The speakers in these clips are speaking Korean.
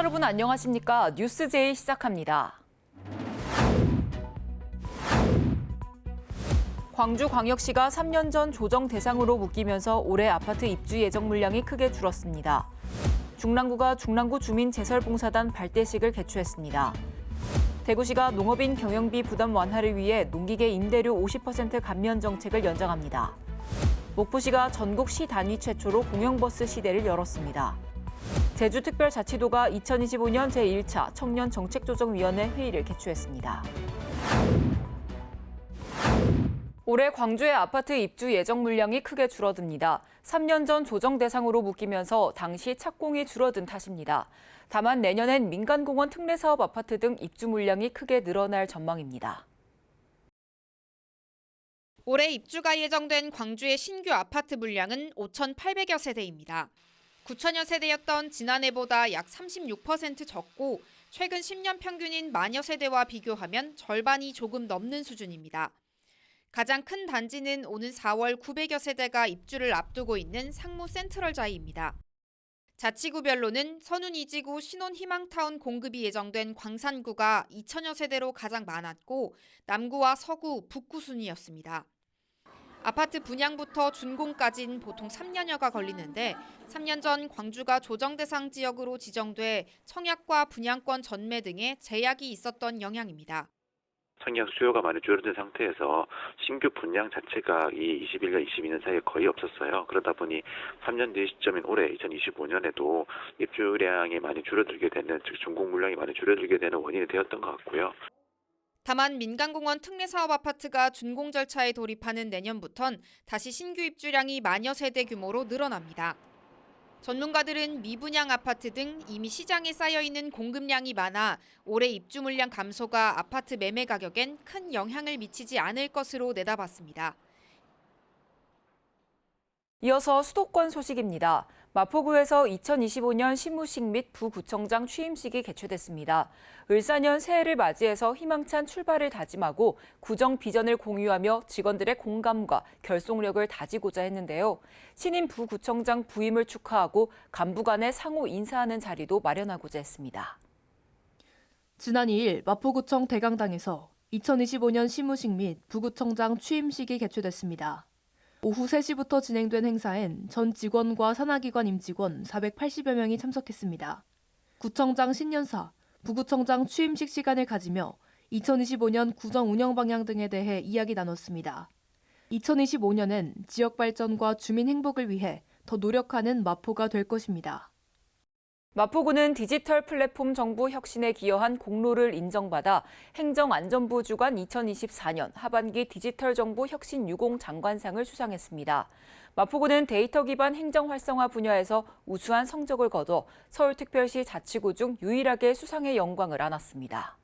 여러분 안녕하십니까? 뉴스제이 시작합니다. 광주광역시가 3년 전 조정 대상으로 묶이면서 올해 아파트 입주 예정 물량이 크게 줄었습니다. 중랑구가 중랑구 주민제설봉사단 발대식을 개최했습니다. 대구시가 농업인 경영비 부담 완화를 위해 농기계 임대료 50% 감면 정책을 연장합니다. 목포시가 전국시 단위 최초로 공영버스 시대를 열었습니다. 제주특별자치도가 2025년 제1차 청년정책조정위원회 회의를 개최했습니다. 올해 광주의 아파트 입주 예정 물량이 크게 줄어듭니다. 3년 전 조정 대상으로 묶이면서 당시 착공이 줄어든 탓입니다. 다만 내년엔 민간공원 특례사업 아파트 등 입주 물량이 크게 늘어날 전망입니다. 올해 입주가 예정된 광주의 신규 아파트 물량은 5,800여 세대입니다. 9천여 세대였던 지난해보다 약 36% 적고 최근 10년 평균인 만여 세대와 비교하면 절반이 조금 넘는 수준입니다. 가장 큰 단지는 오는 4월 900여 세대가 입주를 앞두고 있는 상무 센트럴자이입니다. 자치구별로는 선운 2지구 신혼희망타운 공급이 예정된 광산구가 2천여 세대로 가장 많았고 남구와 서구, 북구 순이었습니다. 아파트 분양부터 준공까지는 보통 3년여가 걸리는데 3년 전 광주가 조정 대상 지역으로 지정돼 청약과 분양권 전매 등의 제약이 있었던 영향입니다. 청약 수요가 많이 줄어든 상태에서 신규 분양 자체가 이 21년, 22년 사이에 거의 없었어요. 그러다 보니 3년 뒤 시점인 올해 2025년에도 입주량이 많이 줄어들게 되는, 즉 준공 물량이 많이 줄어들게 되는 원인이 되었던 것 같고요. 다만 민간공원 특례사업 아파트가 준공 절차에 돌입하는 내년부턴 다시 신규 입주량이 만여 세대 규모로 늘어납니다. 전문가들은 미분양 아파트 등 이미 시장에 쌓여있는 공급량이 많아 올해 입주 물량 감소가 아파트 매매 가격엔 큰 영향을 미치지 않을 것으로 내다봤습니다. 이어서 수도권 소식입니다. 마포구에서 2025년 시무식 및 부구청장 취임식이 개최됐습니다. 을사년 새해를 맞이해서 희망찬 출발을 다짐하고 구정 비전을 공유하며 직원들의 공감과 결속력을 다지고자 했는데요. 신임 부구청장 부임을 축하하고 간부 간의 상호 인사하는 자리도 마련하고자 했습니다. 지난 2일 마포구청 대강당에서 2025년 시무식 및 부구청장 취임식이 개최됐습니다. 오후 3시부터 진행된 행사엔 전 직원과 산하기관 임직원 480여 명이 참석했습니다. 구청장 신년사, 부구청장 취임식 시간을 가지며 2025년 구정 운영 방향 등에 대해 이야기 나눴습니다. 2025년엔 지역 발전과 주민 행복을 위해 더 노력하는 마포가 될 것입니다. 마포구는 디지털 플랫폼 정부 혁신에 기여한 공로를 인정받아 행정안전부 주관 2024년 하반기 디지털 정부 혁신 유공 장관상을 수상했습니다. 마포구는 데이터 기반 행정 활성화 분야에서 우수한 성적을 거둬 서울특별시 자치구 중 유일하게 수상의 영광을 안았습니다.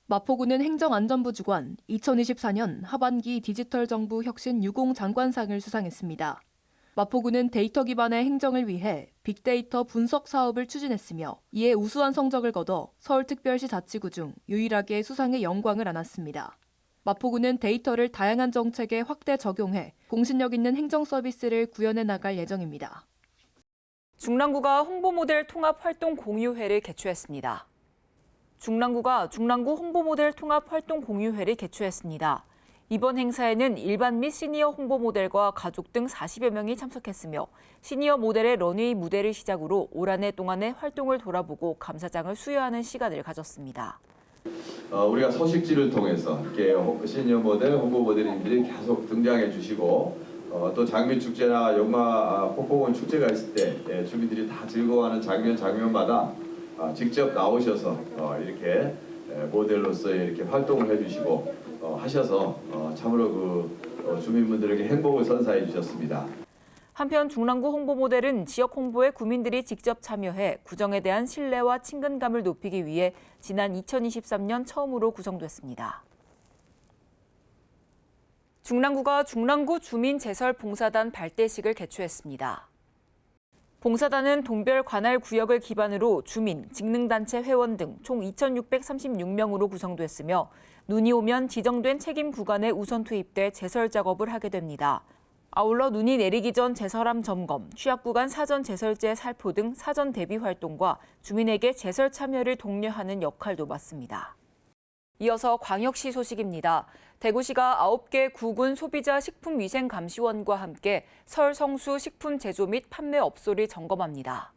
마포구는 행정안전부 주관 2024년 하반기 디지털 정부 혁신 유공 장관상을 수상했습니다. 마포구는 데이터 기반의 행정을 위해 빅데이터 분석 사업을 추진했으며 이에 우수한 성적을 거둬 서울특별시 자치구 중 유일하게 수상의 영광을 안았습니다. 마포구는 데이터를 다양한 정책에 확대 적용해 공신력 있는 행정 서비스를 구현해 나갈 예정입니다. 중랑구가 홍보 모델 통합 활동 공유회를 개최했습니다. 중랑구가 중랑구 홍보 모델 통합 활동 공유회를 개최했습니다. 이번 행사에는 일반 및 시니어 홍보 모델과 가족 등 40여 명이 참석했으며 시니어 모델의 런웨이 무대를 시작으로 올 한 해 동안의 활동을 돌아보고 감사장을 수여하는 시간을 가졌습니다. 우리가 소식지를 통해서 이렇게 시니어 모델, 홍보 모델님들이 계속 등장해 주시고 또 장미축제나 영마 폭포원 축제가 있을 때 주민들이 다 즐거워하는 장면마다 직접 나오셔서 이렇게 모델로서 이렇게 활동을 해주시고 하셔서 참으로 주민분들에게 행복을 선사해 주셨습니다. 한편 중랑구 홍보 모델은 지역 홍보에 구민들이 직접 참여해 구정에 대한 신뢰와 친근감을 높이기 위해 지난 2023년 처음으로 구성됐습니다. 중랑구가 중랑구 주민제설봉사단 발대식을 개최했습니다. 봉사단은 동별 관할 구역을 기반으로 주민, 직능단체 회원 등 총 2,636명으로 구성됐으며 눈이 오면 지정된 책임 구간에 우선 투입돼 제설 작업을 하게 됩니다. 아울러 눈이 내리기 전 제설함 점검, 취약 구간 사전 제설제 살포 등 사전 대비 활동과 주민에게 제설 참여를 독려하는 역할도 맡습니다. 이어서 광역시 소식입니다. 대구시가 9개 구군 소비자 식품위생감시원과 함께 설 성수 식품 제조 및 판매 업소를 점검합니다.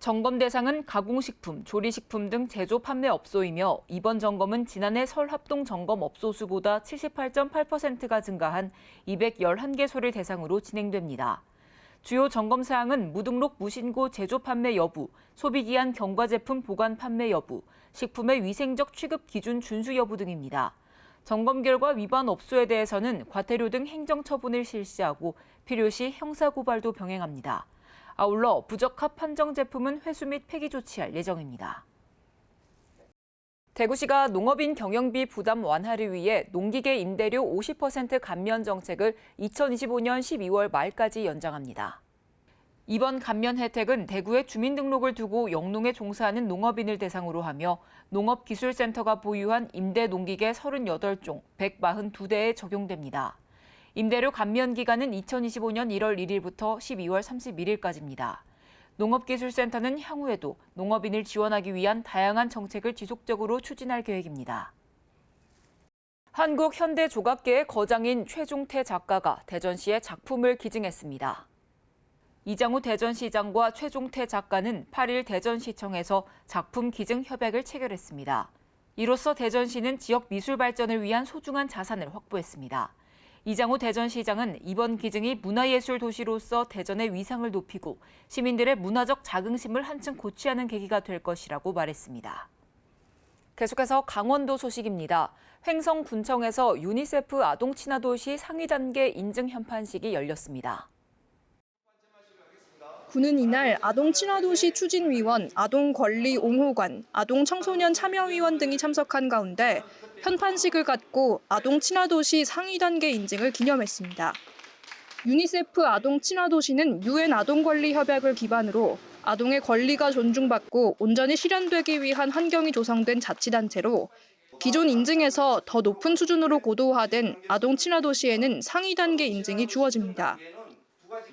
점검 대상은 가공식품, 조리식품 등 제조 판매 업소이며 이번 점검은 지난해 설 합동 점검 업소 수보다 78.8%가 증가한 211개소를 대상으로 진행됩니다. 주요 점검 사항은 무등록 무신고 제조 판매 여부, 소비기한 경과 제품 보관 판매 여부, 식품의 위생적 취급 기준 준수 여부 등입니다. 점검 결과 위반 업소에 대해서는 과태료 등 행정처분을 실시하고 필요시 형사고발도 병행합니다. 아울러 부적합 판정 제품은 회수 및 폐기 조치할 예정입니다. 대구시가 농업인 경영비 부담 완화를 위해 농기계 임대료 50% 감면 정책을 2025년 12월 말까지 연장합니다. 이번 감면 혜택은 대구에 주민등록을 두고 영농에 종사하는 농업인을 대상으로 하며 농업기술센터가 보유한 임대 농기계 38종, 142대에 적용됩니다. 임대료 감면 기간은 2025년 1월 1일부터 12월 31일까지입니다. 농업기술센터는 향후에도 농업인을 지원하기 위한 다양한 정책을 지속적으로 추진할 계획입니다. 한국 현대 조각계의 거장인 최중태 작가가 대전시에 작품을 기증했습니다. 이장우 대전시장과 최중태 작가는 8일 대전시청에서 작품 기증 협약을 체결했습니다. 이로써 대전시는 지역 미술 발전을 위한 소중한 자산을 확보했습니다. 이장우 대전시장은 이번 기증이 문화예술 도시로서 대전의 위상을 높이고 시민들의 문화적 자긍심을 한층 고취하는 계기가 될 것이라고 말했습니다. 계속해서 강원도 소식입니다. 횡성군청에서 유니세프 아동친화도시 상위 단계 인증 현판식이 열렸습니다. 군은 이날 아동친화도시 추진위원, 아동권리옹호관, 아동청소년 참여위원 등이 참석한 가운데 현판식을 갖고 아동친화도시 상위 단계 인증을 기념했습니다. 유니세프 아동친화도시는 UN 아동권리협약을 기반으로 아동의 권리가 존중받고 온전히 실현되기 위한 환경이 조성된 자치단체로 기존 인증에서 더 높은 수준으로 고도화된 아동친화도시에는 상위 단계 인증이 주어집니다.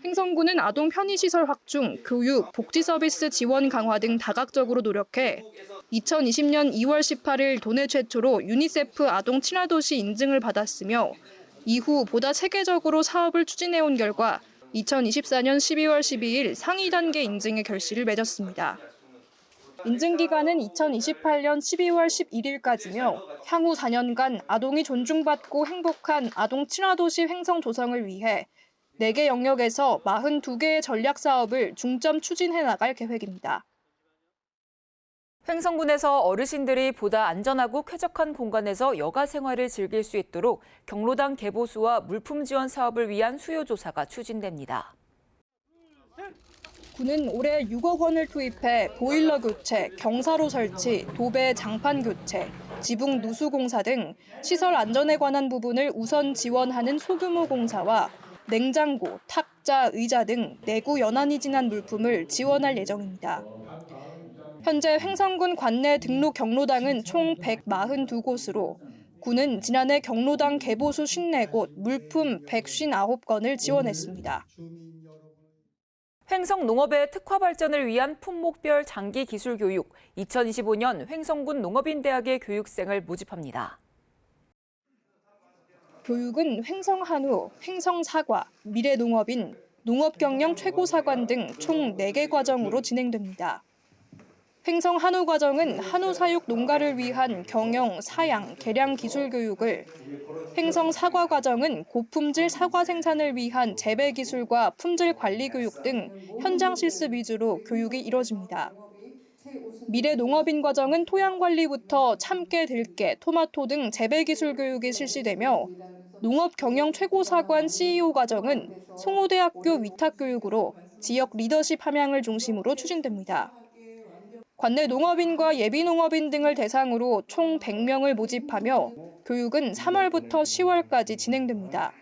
횡성군은 아동 편의시설 확충, 교육, 복지 서비스 지원 강화 등 다각적으로 노력해 2020년 2월 18일 도내 최초로 유니세프 아동 친화도시 인증을 받았으며 이후 보다 체계적으로 사업을 추진해온 결과 2024년 12월 12일 상위 단계 인증의 결실을 맺었습니다. 인증 기간은 2028년 12월 11일까지며 향후 4년간 아동이 존중받고 행복한 아동 친화도시 횡성 조성을 위해 4개 영역에서 42개의 전략 사업을 중점 추진해 나갈 계획입니다. 횡성군에서 어르신들이 보다 안전하고 쾌적한 공간에서 여가 생활을 즐길 수 있도록 경로당 개보수와 물품 지원 사업을 위한 수요 조사가 추진됩니다. 군은 올해 6억 원을 투입해 보일러 교체, 경사로 설치, 도배 장판 교체, 지붕 누수 공사 등 시설 안전에 관한 부분을 우선 지원하는 소규모 공사와 냉장고, 탁자, 의자 등 내구 연한이 지난 물품을 지원할 예정입니다. 현재 횡성군 관내 등록 경로당은 총 142곳으로 군은 지난해 경로당 개보수 54곳, 물품 159건을 지원했습니다. 횡성 농업의 특화 발전을 위한 품목별 장기 기술 교육 2025년 횡성군 농업인대학의 교육생을 모집합니다. 교육은 횡성한우, 횡성사과, 미래농업인, 농업경영 최고사관 등 총 4개 과정으로 진행됩니다. 횡성한우 과정은 한우 사육 농가를 위한 경영, 사양, 개량 기술 교육을, 횡성사과 과정은 고품질 사과 생산을 위한 재배 기술과 품질 관리 교육 등 현장 실습 위주로 교육이 이뤄집니다. 미래농업인 과정은 토양 관리부터 참깨, 들깨, 토마토 등 재배 기술 교육이 실시되며 농업경영 최고사관 CEO 과정은 송호대학교 위탁 교육으로 지역 리더십 함양을 중심으로 추진됩니다. 관내 농업인과 예비농업인 등을 대상으로 총 100명을 모집하며 교육은 3월부터 10월까지 진행됩니다.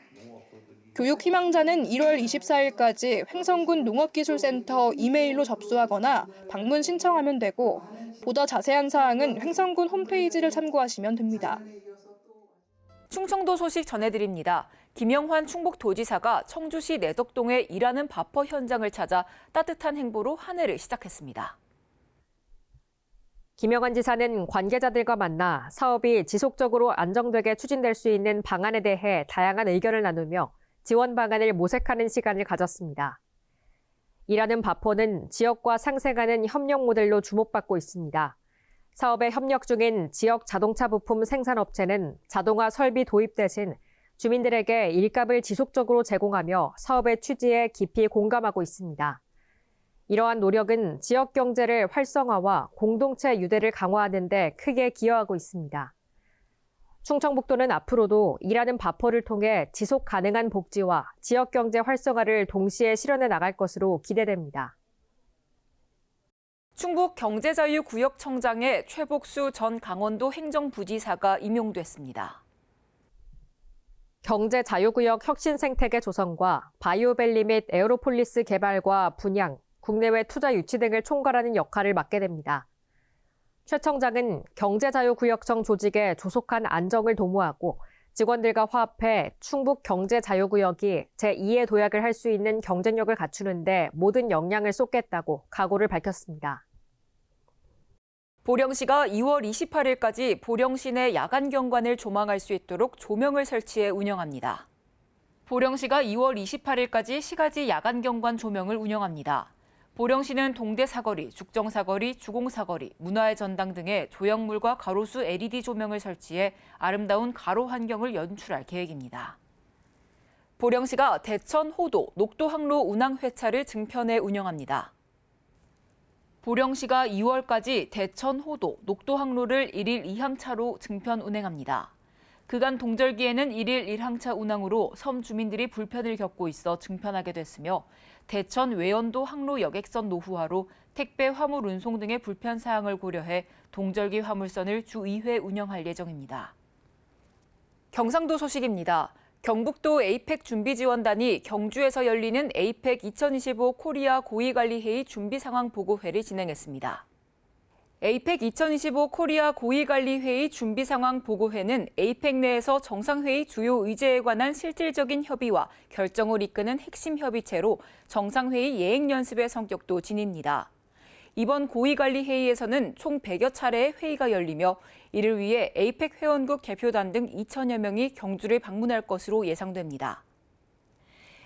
교육 희망자는 1월 24일까지 횡성군 농업기술센터 이메일로 접수하거나 방문 신청하면 되고 보다 자세한 사항은 횡성군 홈페이지를 참고하시면 됩니다. 충청도 소식 전해드립니다. 김영환 충북도지사가 청주시 내덕동의 일하는 바퍼 현장을 찾아 따뜻한 행보로 한 해를 시작했습니다. 김영환 지사는 관계자들과 만나 사업이 지속적으로 안정되게 추진될 수 있는 방안에 대해 다양한 의견을 나누며 지원 방안을 모색하는 시간을 가졌습니다. 일하는 바퍼는 지역과 상생하는 협력 모델로 주목받고 있습니다. 사업에 협력 중인 지역 자동차 부품 생산업체는 자동화 설비 도입 대신 주민들에게 일감을 지속적으로 제공하며 사업의 취지에 깊이 공감하고 있습니다. 이러한 노력은 지역 경제를 활성화와 공동체 유대를 강화하는 데 크게 기여하고 있습니다. 충청북도는 앞으로도 일하는 바퍼를 통해 지속 가능한 복지와 지역 경제 활성화를 동시에 실현해 나갈 것으로 기대됩니다. 충북경제자유구역청장에 최복수 전 강원도 행정부지사가 임용됐습니다. 경제자유구역 혁신생태계 조성과 바이오밸리 및 에어로폴리스 개발과 분양, 국내외 투자 유치 등을 총괄하는 역할을 맡게 됩니다. 최 청장은 경제자유구역청 조직의 조속한 안정을 도모하고 직원들과 화합해 충북 경제자유구역이 제2의 도약을 할 수 있는 경쟁력을 갖추는 데 모든 역량을 쏟겠다고 각오를 밝혔습니다. 보령시가 2월 28일까지 보령시 내 야간 경관을 조망할 수 있도록 조명을 설치해 운영합니다. 보령시가 2월 28일까지 시가지 야간 경관 조명을 운영합니다. 보령시는 동대 사거리, 죽정 사거리, 주공 사거리, 문화의 전당 등의 조형물과 가로수 LED 조명을 설치해 아름다운 가로 환경을 연출할 계획입니다. 보령시가 대천 호도, 녹도 항로 운항 회차를 증편해 운영합니다. 보령시가 2월까지 대천 호도, 녹도 항로를 1일 2항차로 증편 운행합니다. 그간 동절기에는 1일 1항차 운항으로 섬 주민들이 불편을 겪고 있어 증편하게 됐으며 대천 외연도 항로 여객선 노후화로 택배 화물 운송 등의 불편 사항을 고려해 동절기 화물선을 주 2회 운영할 예정입니다. 경상도 소식입니다. 경북도 에이펙 준비지원단이 경주에서 열리는 에이펙 2025 코리아 고위관리회의 준비상황 보고회를 진행했습니다. 에이펙 2025 코리아 고위관리회의 준비상황 보고회는 에이펙 내에서 정상회의 주요 의제에 관한 실질적인 협의와 결정을 이끄는 핵심 협의체로 정상회의 예행연습의 성격도 지닙니다. 이번 고위관리회의에서는 총 100여 차례의 회의가 열리며 이를 위해 에이펙 회원국 개표단 등 2천여 명이 경주를 방문할 것으로 예상됩니다.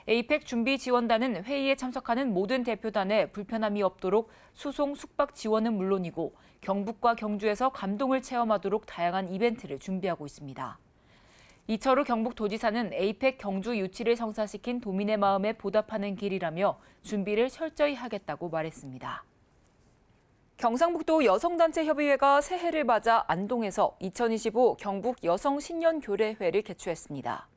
에이펙 준비지원단은 회의에 참석하는 모든 대표단에 불편함이 없도록 수송, 숙박 지원은 물론이고 경북과 경주에서 감동을 체험하도록 다양한 이벤트를 준비하고 있습니다. 이철우 경북도지사는 에이펙 경주 유치를 성사시킨 도민의 마음에 보답하는 길이라며 준비를 철저히 하겠다고 말했습니다. 경상북도 여성단체협의회가 새해를 맞아 안동에서 2025 경북 여성신년교례회를 개최했습니다.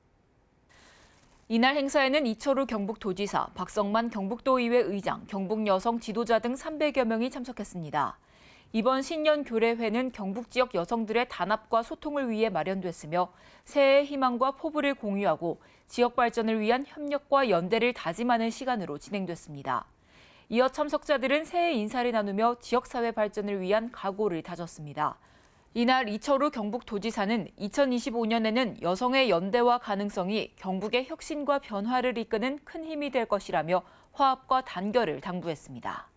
이날 행사에는 이철우 경북도지사, 박성만 경북도의회 의장, 경북여성 지도자 등 300여 명이 참석했습니다. 이번 신년교례회는 경북 지역 여성들의 단합과 소통을 위해 마련됐으며 새해의 희망과 포부를 공유하고 지역 발전을 위한 협력과 연대를 다짐하는 시간으로 진행됐습니다. 이어 참석자들은 새해 인사를 나누며 지역사회 발전을 위한 각오를 다졌습니다. 이날 이철우 경북도지사는 2025년에는 여성의 연대와 가능성이 경북의 혁신과 변화를 이끄는 큰 힘이 될 것이라며 화합과 단결을 당부했습니다.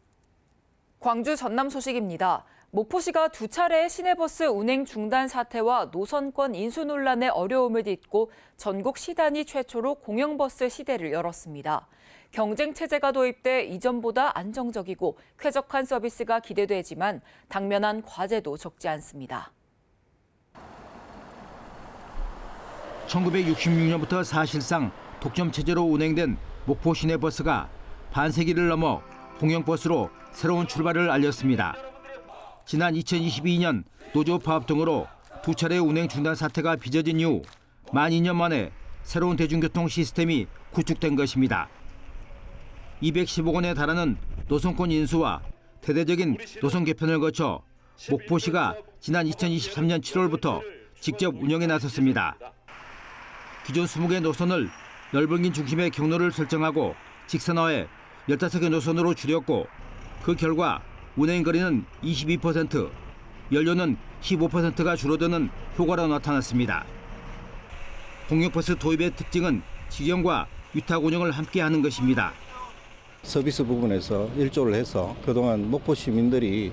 광주 전남 소식입니다. 목포시가 두 차례의 시내버스 운행 중단 사태와 노선권 인수 논란의 어려움을 딛고 전국 시단위 최초로 공영버스 시대를 열었습니다. 경쟁 체제가 도입돼 이전보다 안정적이고 쾌적한 서비스가 기대되지만 당면한 과제도 적지 않습니다. 1966년부터 사실상 독점 체제로 운행된 목포 시내버스가 반세기를 넘어 공영버스로 새로운 출발을 알렸습니다. 지난 2022년 노조 파업 등으로 두 차례 운행 중단 사태가 빚어진 이후 만 2년 만에 새로운 대중교통 시스템이 구축된 것입니다. 215억 원에 달하는 노선권 인수와 대대적인 노선 개편을 거쳐 목포시가 지난 2023년 7월부터 직접 운영에 나섰습니다. 기존 20개 노선을 넓은 길 중심의 경로를 설정하고 직선화해 15개 노선으로 줄였고 그 결과 운행거리는 22%, 연료는 15%가 줄어드는 효과로 나타났습니다. 공영버스 도입의 특징은 직영과 위탁 운영을 함께하는 것입니다. 서비스 부분에서 일조를 해서 그동안 목포 시민들이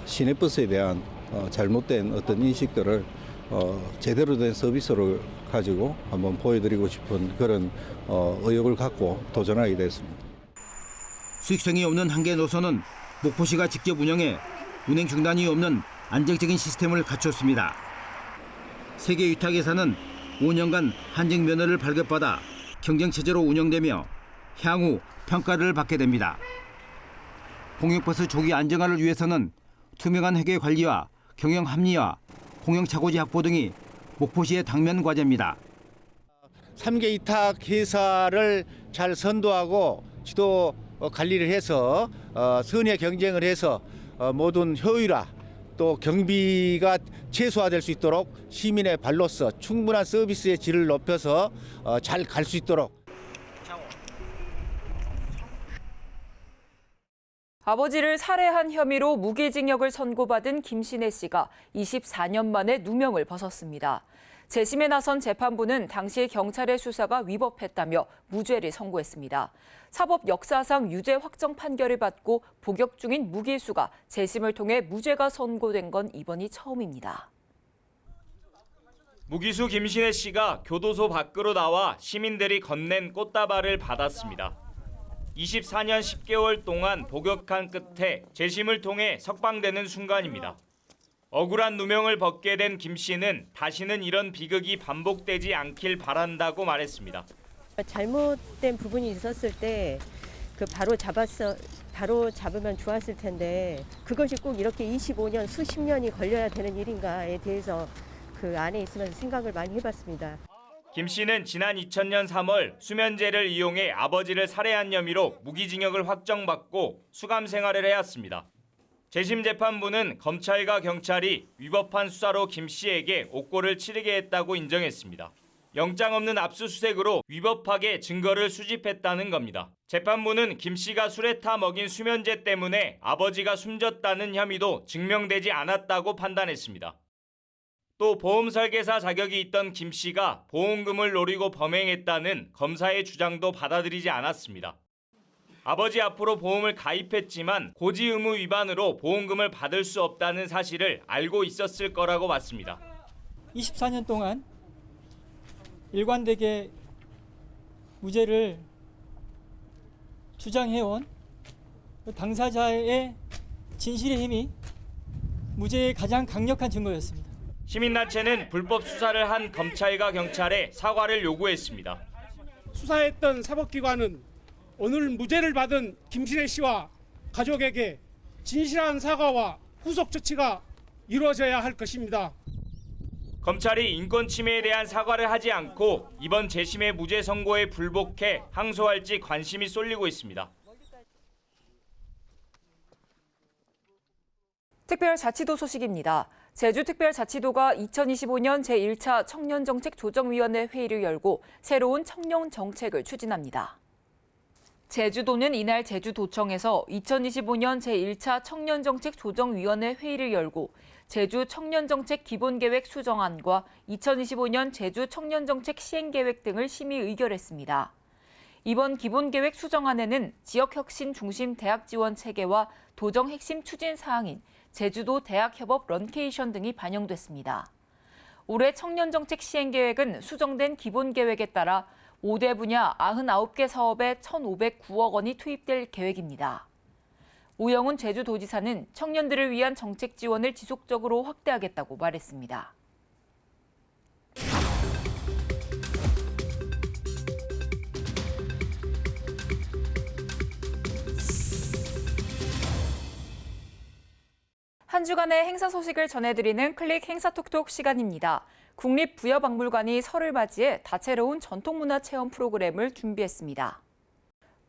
시내버스에 대한 잘못된 어떤 인식들을 제대로 된 서비스를 가지고 한번 보여드리고 싶은 그런 의욕을 갖고 도전하게 됐습니다. 수익성이 없는 한계 노선은 목포시가 직접 운영해 운행 중단이 없는 안정적인 시스템을 갖췄습니다. 세계 위탁회사는 5년간 한정 면허를 발급받아 경쟁체제로 운영되며 향후 평가를 받게 됩니다. 공영버스 조기 안정화를 위해서는 투명한 회계 관리와 경영 합리화, 공영착오지 확보 등이 목포시의 당면 과제입니다. 3개 위탁 회사를 잘 선도하고 지도 관리를 해서 선의 경쟁을 해서 모든 효율화 또 경비가 최소화될 수 있도록 시민의 발로서 충분한 서비스의 질을 높여서 잘 갈 수 있도록. 아버지를 살해한 혐의로 무기징역을 선고받은 김신혜 씨가 24년 만에 누명을 벗었습니다. 재심에 나선 재판부는 당시 경찰의 수사가 위법했다며 무죄를 선고했습니다. 사법 역사상 유죄 확정 판결을 받고 복역 중인 무기수가 재심을 통해 무죄가 선고된 건 이번이 처음입니다. 무기수 김신혜 씨가 교도소 밖으로 나와 시민들이 건넨 꽃다발을 받았습니다. 24년 10개월 동안 복역한 끝에 재심을 통해 석방되는 순간입니다. 억울한 누명을 벗게 된 김 씨는 다시는 이런 비극이 반복되지 않길 바란다고 말했습니다. 잘못된 부분이 있었을 때 바로 잡으면 좋았을 텐데 그것이 꼭 이렇게 25년 수십 년이 걸려야 되는 일인가에 대해서 그 안에 있으면서 생각을 많이 해봤습니다. 김 씨는 지난 2000년 3월 수면제를 이용해 아버지를 살해한 혐의로 무기징역을 확정받고 수감 생활을 해왔습니다. 재심 재판부는 검찰과 경찰이 위법한 수사로 김 씨에게 옥고를 치르게 했다고 인정했습니다. 영장 없는 압수수색으로 위법하게 증거를 수집했다는 겁니다. 재판부는 김 씨가 술에 타 먹인 수면제 때문에 아버지가 숨졌다는 혐의도 증명되지 않았다고 판단했습니다. 또 보험 설계사 자격이 있던 김 씨가 보험금을 노리고 범행했다는 검사의 주장도 받아들이지 않았습니다. 아버지 앞으로 보험을 가입했지만 고지 의무 위반으로 보험금을 받을 수 없다는 사실을 알고 있었을 거라고 봤습니다. 24년 동안 일관되게 무죄를 주장해온 당사자의 진실의 힘이 무죄의 가장 강력한 증거였습니다. 시민단체는 불법 수사를 한 검찰과 경찰에 사과를 요구했습니다. 수사했던 사법기관은 오늘 무죄를 받은 김신혜 씨와 가족에게 진실한 사과와 후속 조치가 이루어져야 할 것입니다. 검찰이 인권 침해에 대한 사과를 하지 않고 이번 재심의 무죄 선고에 불복해 항소할지 관심이 쏠리고 있습니다. 특별자치도 소식입니다. 제주특별자치도가 2025년 제1차 청년정책조정위원회 회의를 열고 새로운 청년정책을 추진합니다. 제주도는 이날 제주도청에서 2025년 제1차 청년정책조정위원회 회의를 열고 제주 청년정책 기본계획 수정안과 2025년 제주 청년정책 시행계획 등을 심의 의결했습니다. 이번 기본계획 수정안에는 지역혁신 중심 대학 지원 체계와 도정 핵심 추진 사항인 제주도 대학협업 런케이션 등이 반영됐습니다. 올해 청년정책 시행계획은 수정된 기본계획에 따라 5대 분야 99개 사업에 1,509억 원이 투입될 계획입니다. 오영훈 제주도지사는 청년들을 위한 정책 지원을 지속적으로 확대하겠다고 말했습니다. 한 주간의 행사 소식을 전해드리는 클릭 행사톡톡 시간입니다. 국립부여박물관이 설을 맞이해 다채로운 전통문화 체험 프로그램을 준비했습니다.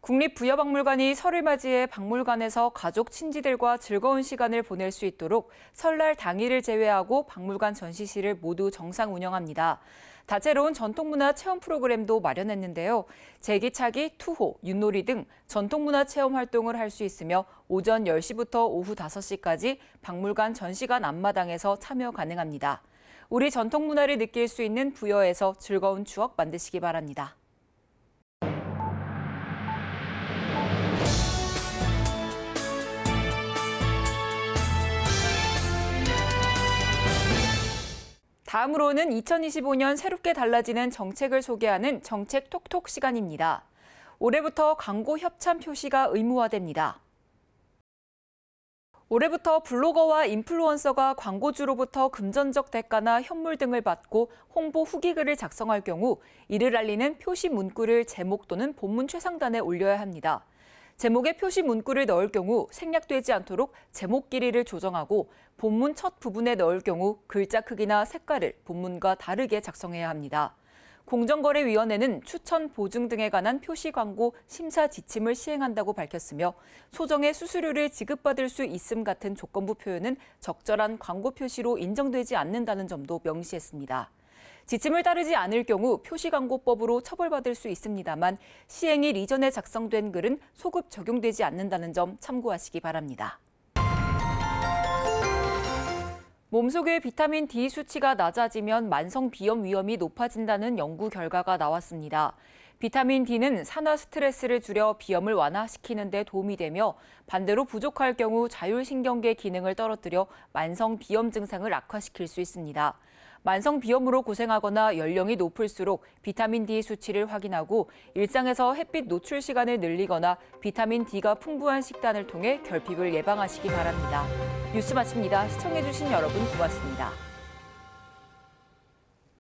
국립부여박물관이 설을 맞이해 박물관에서 가족 친지들과 즐거운 시간을 보낼 수 있도록 설날 당일을 제외하고 박물관 전시실을 모두 정상 운영합니다. 다채로운 전통문화 체험 프로그램도 마련했는데요. 제기차기, 투호, 윷놀이 등 전통문화 체험 활동을 할 수 있으며 오전 10시부터 오후 5시까지 박물관 전시관 앞마당에서 참여 가능합니다. 우리 전통 문화를 느낄 수 있는 부여에서 즐거운 추억 만드시기 바랍니다. 다음으로는 2025년 새롭게 달라지는 정책을 소개하는 정책 톡톡 시간입니다. 올해부터 광고 협찬 표시가 의무화됩니다. 올해부터 블로거와 인플루언서가 광고주로부터 금전적 대가나 현물 등을 받고 홍보 후기글을 작성할 경우 이를 알리는 표시 문구를 제목 또는 본문 최상단에 올려야 합니다. 제목에 표시 문구를 넣을 경우 생략되지 않도록 제목 길이를 조정하고 본문 첫 부분에 넣을 경우 글자 크기나 색깔을 본문과 다르게 작성해야 합니다. 공정거래위원회는 추천, 보증 등에 관한 표시 광고 심사 지침을 시행한다고 밝혔으며 소정의 수수료를 지급받을 수 있음 같은 조건부 표현은 적절한 광고 표시로 인정되지 않는다는 점도 명시했습니다. 지침을 따르지 않을 경우 표시광고법으로 처벌받을 수 있습니다만 시행일 이전에 작성된 글은 소급 적용되지 않는다는 점 참고하시기 바랍니다. 몸속의 비타민 D 수치가 낮아지면 만성 비염 위험이 높아진다는 연구 결과가 나왔습니다. 비타민 D는 산화 스트레스를 줄여 비염을 완화시키는 데 도움이 되며 반대로 부족할 경우 자율신경계 기능을 떨어뜨려 만성 비염 증상을 악화시킬 수 있습니다. 만성 비염으로 고생하거나 연령이 높을수록 비타민 D 수치를 확인하고 일상에서 햇빛 노출 시간을 늘리거나 비타민 D가 풍부한 식단을 통해 결핍을 예방하시기 바랍니다. 뉴스 마칩니다. 시청해주신 여러분 고맙습니다.